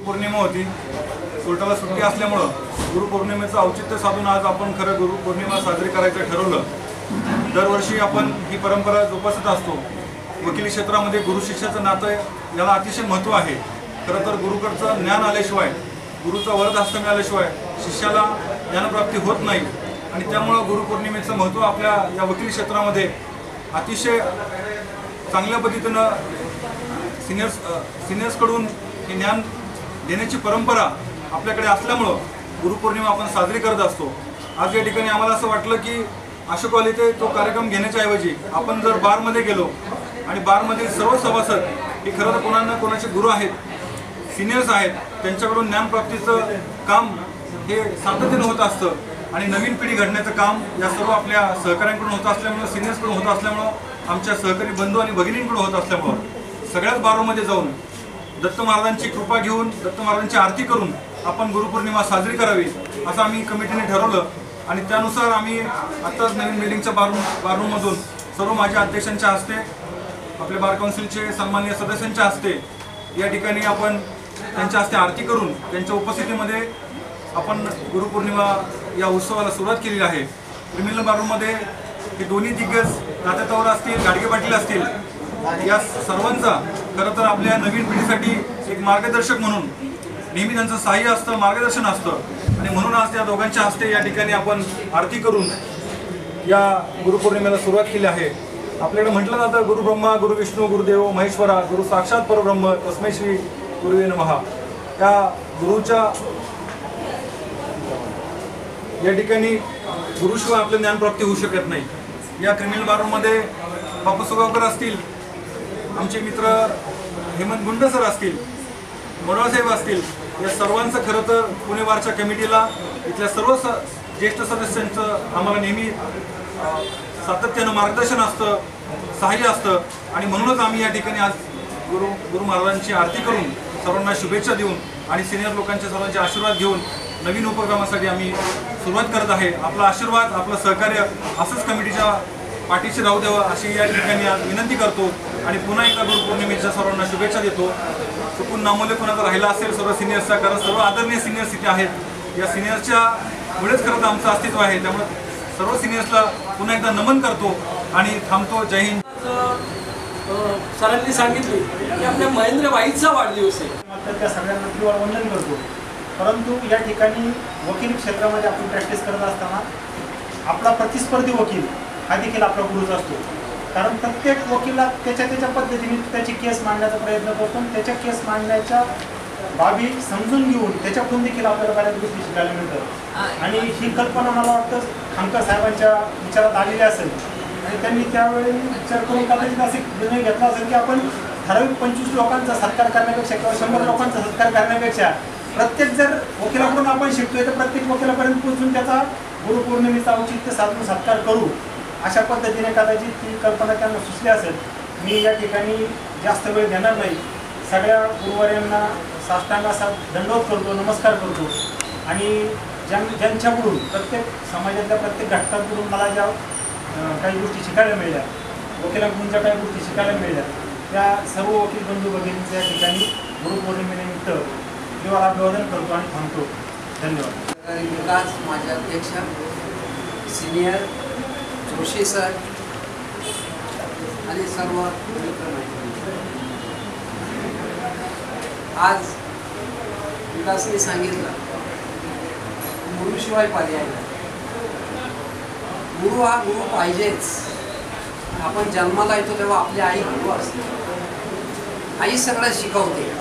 गुरुपौर्णिमा होती, कोर्टाला सुट्टी असल्यामुळं गुरुपौर्णिमेचं औचित्य साधून आज आपण खरं गुरुपौर्णिमा साजरी करायचं ठरवलं। दरवर्षी आपण ही परंपरा जोपासत असतो। वकिली क्षेत्रामध्ये गुरुशिष्याचं नातं याला अतिशय महत्त्व आहे। खरं तर गुरुकडचं ज्ञान आल्याशिवाय, गुरुचा वरदहस्त मिळाल्याशिवाय शिष्याला ज्ञानप्राप्ती होत नाही आणि त्यामुळं गुरुपौर्णिमेचं महत्त्व आपल्या या वकिली क्षेत्रामध्ये अतिशय चांगल्या पद्धतीनं सिनियर्सकडून हे ज्ञान देण्याची परंपरा आपल्याकडे असल्यामुळं गुरुपौर्णिमा आपण साजरी करत असतो। आज या ठिकाणी आम्हाला असं वाटलं की अशोक कॉलेज इथे तो कार्यक्रम घेण्याच्या ऐवजी आपण जर बारमध्ये गेलो आणि बारमधील सर्व सभासद हे खरं तर कोणाला कोणाचे गुरु आहेत, सिनियर्स आहेत, त्यांच्याकडून ज्ञानप्राप्तीचं काम हे सातत्यानं होत असतं आणि नवीन पिढी घडण्याचं काम या सर्व आपल्या सहकाऱ्यांकडून होत असल्यामुळं, सिनियर्सकडून होत असल्यामुळं, आमच्या सहकारी बंधू आणि भगिनींकडून होत असल्यामुळं सगळ्याच बारोमध्ये जाऊन दत्त महाराजांची कृपा घेऊन, दत्त महाराजांची आरती करून आपण गुरुपौर्णिमा साजरी करावी असं आम्ही कमिटीने ठरवलं आणि त्यानुसार आम्ही आत्ताच नवीन बिल्डिंगच्या बाररूममधून सर्व माझ्या अध्यक्षांच्या हस्ते, आपल्या बार काउन्सिलचे सन्माननीय सदस्यांच्या हस्ते या ठिकाणी आपण त्यांच्या हस्ते आरती करून त्यांच्या उपस्थितीमध्ये आपण गुरुपौर्णिमा या उत्सवाला सुरुवात केलेली आहे। क्रिमिनल बाररूममध्ये हे दोन्ही दिग्गज तात्यातावर असतील, गाडगे पाटील असतील, या सर्वांचा खरं तर आपल्या नवीन पिढीसाठी एक मार्गदर्शक म्हणून नेहमी त्यांचं सहाय्य असतं, मार्गदर्शन असतं आणि म्हणून आज त्या दोघांच्या हस्ते या ठिकाणी आपण आरती करून या गुरुपौर्णिमेला सुरुवात केली आहे। आपल्याकडे म्हटलं जातं गुरु ब्रह्मा, गुरु विष्णू, गुरुदेव महेश्वरा, गुरु साक्षात परब्रह्म, तस्मै श्री गुरुवे नमः। या गुरुच्या या ठिकाणी गुरुशिवाय आपलं ज्ञानप्राप्ती होऊ शकत नाही। या क्रिमिनल बारमध्ये बापू सुगावकर असतील, आमचे मित्र हेमंत गुंड सर असतील, मनोहरसाहेब असतील, या सर्वांचं खरं तर पुणे बारच्या कमिटीला इथल्या सर्व ज्येष्ठ सदस्यांचं आम्हाला नेहमी सातत्यानं मार्गदर्शन असतं, सहाय्य असतं आणि म्हणूनच आम्ही या ठिकाणी आज गुरु महाराजांची आरती करून सर्वांना शुभेच्छा देऊन आणि सिनियर लोकांचे सर्वांचे आशीर्वाद घेऊन नवीन उपक्रमासाठी आम्ही सुरुवात करत आहे। आपला आशीर्वाद, आपलं सहकार्य असंच कमिटीच्या पाठीशी राहू द्यावं अशी या ठिकाणी आज विनंती करतो आणि पुन्हा एकदा गुरुपौर्णिमेच्या सर्वांना शुभेच्छा देतो। चुकून नामोल्य कोणाचा राहिला असेल सर्व सिनियर्सचा, कारण सर्व आदरणीय सिनियर्स इथे आहेत, या सिनियर्सच्या मुळेच खरं तर आमचं अस्तित्व आहे। त्यामुळे सर्व सिनियर्सला पुन्हा एकदा नमन करतो आणि थांबतो। जय हिंद। सरांनी सांगितले की आपल्या महेंद्र भाईचा वाढदिवस आहे, मात्र त्या सगळ्या नोकरीवर वंदन करतो। परंतु या ठिकाणी वकील क्षेत्रामध्ये आपण प्रॅक्टिस करत असताना आपला प्रतिस्पर्धी वकील हा देखील आपला गुरुच असतो, कारण प्रत्येक वकिला त्याच्या पद्धतीने त्याची केस मांडण्याचा प्रयत्न करतो आणि त्याच्या केस मांडण्याच्या बाबी समजून घेऊन त्याच्याकडून देखील आपल्याला बऱ्याच गोष्टी शिकायला मिळतात आणि ही कल्पना मला वाटतं खामकर साहेबांच्या विचारात आलेली असेल आणि त्यांनी त्यावेळी विचार करून कदाचित असे निर्णय घेतला असेल की आपण ठराविक 25 लोकांचा सत्कार करण्यापेक्षा किंवा 100 लोकांचा सत्कार करण्यापेक्षा प्रत्येक जर वकिलाकडून आपण शिकतोय तर प्रत्येक वकिलापर्यंत पोहोचून त्याचा गुरुपौर्णिमेचा औचित्य साधून सत्कार करू अशा पद्धतीने कदाचित ती कल्पना त्यांना सुचली असेल। मी या ठिकाणी जास्त वेळ घेणार नाही, सगळ्या गुरुवार्यांना साष्टांगाचा दंडवत करतो, नमस्कार करतो आणि ज्यांच्याकडून प्रत्येक समाजातल्या प्रत्येक घटकांकडून मला ज्या काही गोष्टी शिकायला मिळाल्या, वकिलांकडून ज्या काही गोष्टी शिकायला मिळाल्या, त्या सर्व वकील बंधू भगिनींच्या या ठिकाणी गुरुपौर्णिमेनिमित्त देवाला अभिवादन करतो आणि थांबतो। धन्यवाद। विकास माझे अध्यक्ष सिनियर जोशी सर आणि सर्व आज विकासने सांगितलं गुरुशिवाय पर्याय नाही। गुरु हा गुरु पाहिजेच। आपण जन्माला येतो तेव्हा आपली आई गुरु असते, आई सगळं शिकवते।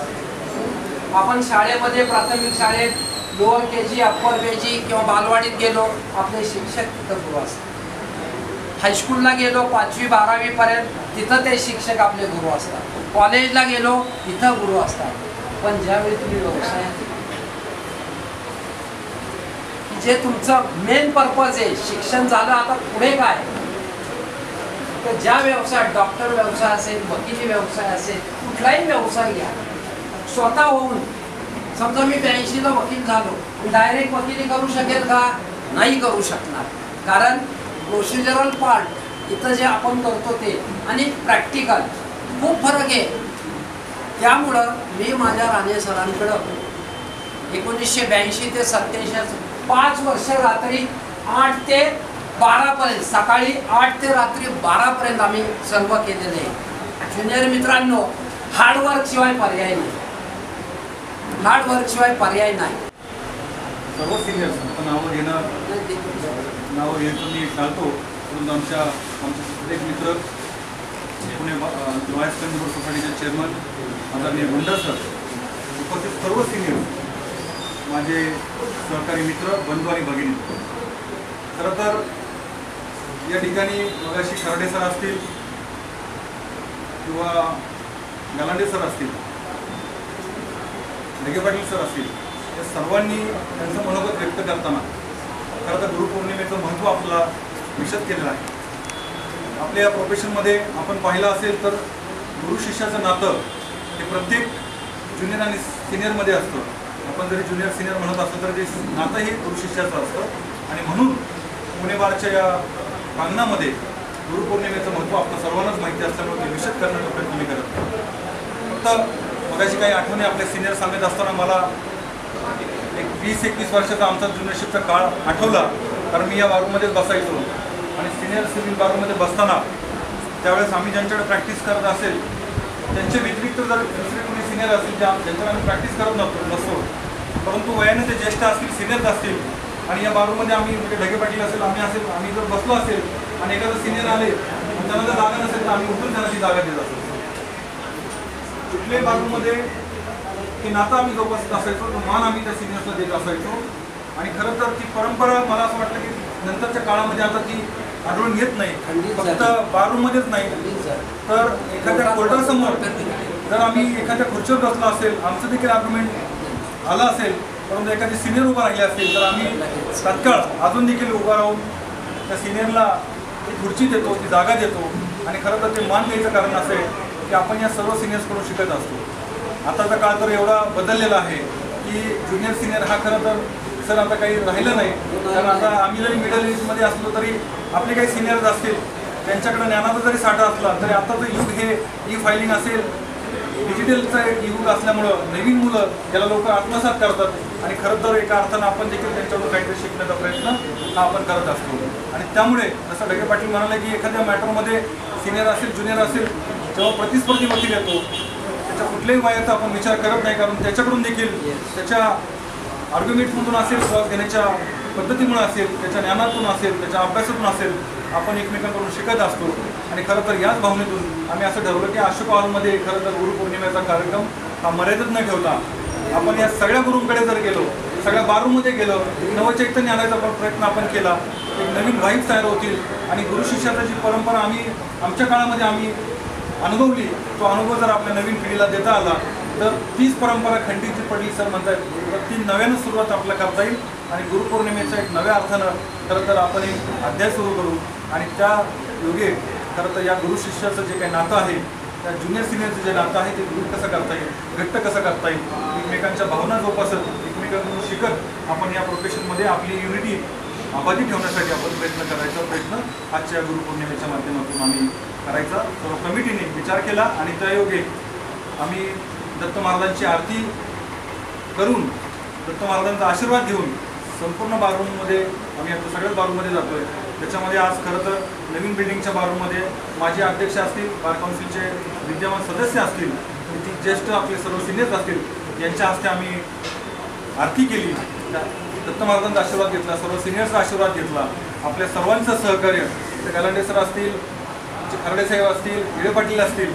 आपण शाळेमध्ये प्राथमिक शाळेत लोअर KG, अप्पर KG किंवा बालवाडीत गेलो, आपले शिक्षक तिथं गुरु असतात। हायस्कूलला गेलो 5वी 12वी पर्यंत तिथं ते शिक्षक आपले गुरु असतात। कॉलेजला गेलो तिथं गुरु असतात। पण ज्यावेळी तुम्ही व्यवसायात जे तुमचं मेन पर्पज आहे, शिक्षण झालं आता पुढे काय, तर ज्या व्यवसायात डॉक्टर व्यवसाय असेल, वकिली व्यवसाय असेल, कुठलाही व्यवसाय घ्या, स्वतः होऊन समजा मी 82ला वकील झालो, डायरेक्ट वकिली करू शकेल का? नाही करू शकणार, कारण प्रोसिजरल पार्ट इथं जे आपण करतो ते आणि प्रॅक्टिकल खूप फरक आहे। त्यामुळं मी माझ्या राणे सरांकडं 1982 ते 87 5 वर्ष रात्री 8 ते 12 पर्यंत, सकाळी 8 ते रात्री 12 पर्यंत आम्ही सर्व केलेले आहे. ज्युनियर मित्रांनो, हार्डवर्क शिवाय पर्याय नाही, हार्डवर्क शिवाय पर्याय नाही. सर्व सिनियर्स नावं घेतो मी टाळतो, परंतु आमचे एक मित्र पुणे लॉयर्स कन्झ्युमर सोसायटीचे चेअरमन आदरणीय गुंडा सर, उपस्थित सर्व सिनियर्स, माझे सहकारी मित्र, बंधू आणि भगिनी. खरं तर या ठिकाणी मगाशी खर्डे सर असतील किंवा गलांडे सर असतील, ढगे पाटील सर असतील, या सर्वांनी त्यांचं मनोगत व्यक्त करताना खरं तर गुरुपौर्णिमेचं महत्त्व आपल्याला विशद केलेलं आहे. आपल्या या प्रोफेशनमध्ये आपण पाहिलं असेल तर गुरु शिष्याचं नातं हे प्रत्येक ज्युनियर आणि सिनियरमध्ये असतं. आपण जरी ज्युनियर सिनियर म्हणत असतो तर ते नातं हे गुरु शिष्याचं असतं आणि म्हणून पुणे बारच्या या प्रांगणामध्ये गुरुपौर्णिमेचं महत्त्व आपल्या सर्वांनाच माहिती असल्यामुळे ते विशद करण्याचा प्रयत्न मी करत नाही. फक्त मगाशी काही आठवणी आपल्या सिनियर सांगत असताना मला एक 20-21 वर्षाचा आमचा ज्युनियरशिपचा काळ आठवला, कारण मी या बारूमध्येच बसायचो आणि सिनियर सिव्हिल बारूमध्ये बसताना त्यावेळेस आम्ही ज्यांच्याकडे प्रॅक्टिस करत असेल त्यांच्या व्यतिरिक्त जर दुसरे कोणी सिनियर असतील ज्यांच्याकडे आम्ही प्रॅक्टिस करत नसतो, परंतु वयाने ते ज्येष्ठ असतील, सिनियर्स असतील आणि या बारूमध्ये आम्ही म्हणजे ढगे पाटील असेल, आम्ही जर बसलो असेल आणि एखादं सिनियर आले त्यांना जर जागा नसेल तर आम्ही उठून त्यांना ती जागा देत असतो. कुठल्याही बारूमध्ये ते नातं आम्ही जोपासत असायचो, तो मान आम्ही त्या सिनियर्सला देत असायचो आणि खरं तर ती परंपरा मला असं वाटतं की नंतरच्या काळामध्ये आता ती आढळून येत नाही. फक्त बारूमध्येच नाही तर एखाद्या कोर्टासमोर जर आम्ही एखाद्या खुर्चीवर बसलो असेल, आमचं देखील आर्ग्युमेंट आलं असेल, परंतु एखादी सिनियर उभा राहिले असतील तर आम्ही तात्काळ अजून देखील उभा राहून त्या सिनियरला ती खुर्ची देतो, ती जागा देतो आणि खरं तर ते मान द्यायचं कारण असं आहे की आपण या सर्व सिनियर्सकडून शिकत असतो. आताचा काळ तर एवढा बदललेला आहे की ज्युनियर सिनियर हा खरं तर सर आता काही राहिलं नाही. कारण आता आम्ही जरी मिडल एजमध्ये असलो तरी आपले काही सिनियर्स असतील त्यांच्याकडे ज्ञानाचा जरी साठा असला तरी आताचं युग हे ई फायलिंग असेल, डिजिटलचं एक युग असल्यामुळं नवीन मुलं याला लोक आत्मसात करतात आणि खरं तर एका अर्थानं आपण देखील त्यांच्याकडून काहीतरी शिकण्याचा प्रयत्न हा आपण करत असतो. आणि त्यामुळे जसं ढगे पाटील म्हणाले की एखाद्या मॅटरमध्ये सिनियर असेल, ज्युनियर असेल, जेव्हा प्रतिस्पर्धी वकील येतो त्याच्या कुठल्याही वयाचा आपण विचार करत नाही, कारण त्याच्याकडून देखील त्याच्या आर्ग्युमेंटमधून असेल, श्वास घेण्याच्या पद्धतीमुळे असेल, त्याच्या ज्ञानातून असेल, त्याच्या अभ्यासातून असेल, आपण एकमेकांकडून शिकत असतो. आणि खरं तर याच भावनेतून आम्ही असं ठरवलं की अशोक हॉलमध्ये खरं तर गुरुपौर्णिमेचा कार्यक्रम हा मर्यादित न ठेवता आपण या सगळ्या गुरूंकडे जर गेलो, सगळ्या बारूमध्ये गेलो, नवचैतन्य आणायचा प्रयत्न आपण केला, एक नवीन वाईब तयार होतील आणि गुरु शिष्याचा जी परंपरा आम्ही आमच्या काळामध्ये आम्ही अनुभवली, तो अनुभव जर आपल्या नवीन पिढीला देता आला तर तीच परंपरा खंडित पडली सर म्हणतात, तर ती नव्यानं सुरुवात आपल्याला करता येईल आणि गुरुपौर्णिमेच्या एक नव्या अर्थानं खरं तर आपण एक अध्याय सुरू करू आणि त्या योगे खरं तर या गुरु शिष्याचं जे काही नातं आहे, त्या ज्युनियर सिनियरचं जे नातं आहे ते दृढ कसं करता येईल, घट्ट कसं करता येईल, एकमेकांच्या भावना जोपासत, एकमेकांकडून शिकत आपण या प्रोफेशनमध्ये आपली युनिटी अबाधित ठेवण्यासाठी आपण प्रयत्न आजच्या गुरुपौर्णिमेच्या माध्यमातून आम्ही करायचा सर्व कमिटीने विचार केला आणि त्यायोगे आम्ही दत्त महाराजांची आरती करून दत्त महाराजांचा आशीर्वाद घेऊन संपूर्ण बारूमध्ये आम्ही आता सगळ्याच बारूमध्ये जातो आहे. त्याच्यामध्ये आज खरं तर नवीन बिल्डिंगच्या बारूमध्ये माजी अध्यक्ष असतील, बार काउन्सिलचे विद्यमान सदस्य असतील, ती ज्येष्ठ आपले सर्व सिनियर्स असतील, यांच्या हस्ते आम्ही आरती केली, दत्त महाराजांचा आशीर्वाद घेतला, सर्व सिनियर्सचा आशीर्वाद घेतला. आपल्या सर्वांचं सहकार्य, ते गलांडे सर असतील, खर्डे साहेब असतील, भिडे पाटील असतील,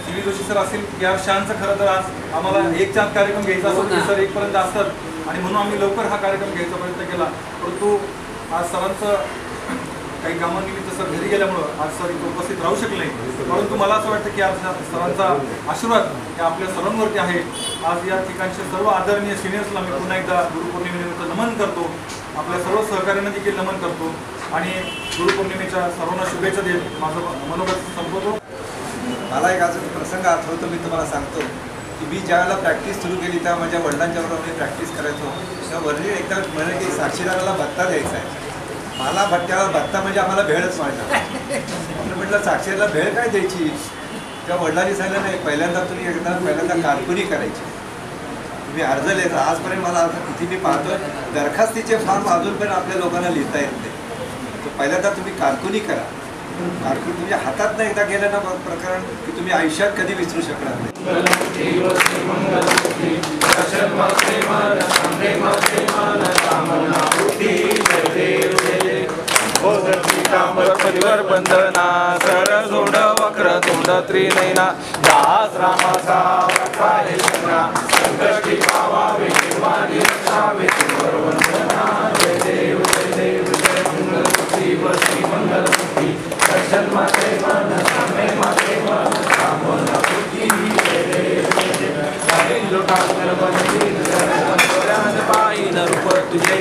सी व्ही जोशी सर असतील, या शांचं खरं तर आज आम्हाला 1च्या आत कार्यक्रम घ्यायचा असतो की सर 1 पर्यंत असतात आणि म्हणून आम्ही लवकर हा कार्यक्रम घ्यायचा प्रयत्न केला. परंतु आज सरांचं काही कामानिमित्त सर घरी गेल्यामुळं आज सर इथं उपस्थित राहू शकले नाही. परंतु मला असं वाटतं की आज सरांचा आशीर्वाद हे आपल्या सर्वांवरती आहे. आज या ठिकाणचे सर्व आदरणीय सिनियर्सला मी पुन्हा एकदा गुरुपौर्णिमेनिमित्त नमन करतो, आपल्या सर्व सहकार्यांना देखील नमन करतो आणि गुरुपौर्णिमेच्या सर्वांना शुभेच्छा देत माझं मनोगत संपवतो. मला एक अजून प्रसंग आठवतो, मी तुम्हाला सांगतो की मी ज्यावेळेला प्रॅक्टिस सुरू केली तेव्हा माझ्या वडिलांच्याबरोबर मी प्रॅक्टिस करायचो. तेव्हा वडील एकदा म्हणे की साक्षीदाराला भत्ता द्यायचा आहे. मला त्यावेळेला भत्ता म्हणजे आम्हाला भेळच व्हायचा. म्हटलं साक्षीदाराला भेळ काय द्यायची, त्या वडिलांनी सांगितलं नाही, पहिल्यांदा कारकुनी करायची. तुम्ही अर्ज लिहायचा. आजपर्यंत मला किती मी पाहतोय दरखास्तीचे फॉर्म अजूनपर्यंत आपल्या लोकांना लिहिता येत नाही. तर पहिल्यांदा तुम्ही कारकुनी करा. कारकुनी तुमच्या हातात नाही एकदा गेलं ना प्रकरण की तुम्ही आयुष्यात कधी विसरू शकणार नाही. बंधना सरळ जोड वक्र तोंड त्रिनयना दास रामाचा संकष्टी पावावे निर्वाणी रक्षावे वंदना. जय देव जय देव जय मंगलमूर्ती व श्री मंगलमूर्ती दर्शन माते मन सामे माते मन कामना पूर्ती. जय देव जय देव लोटांतर बनतील पायी रूप तुझे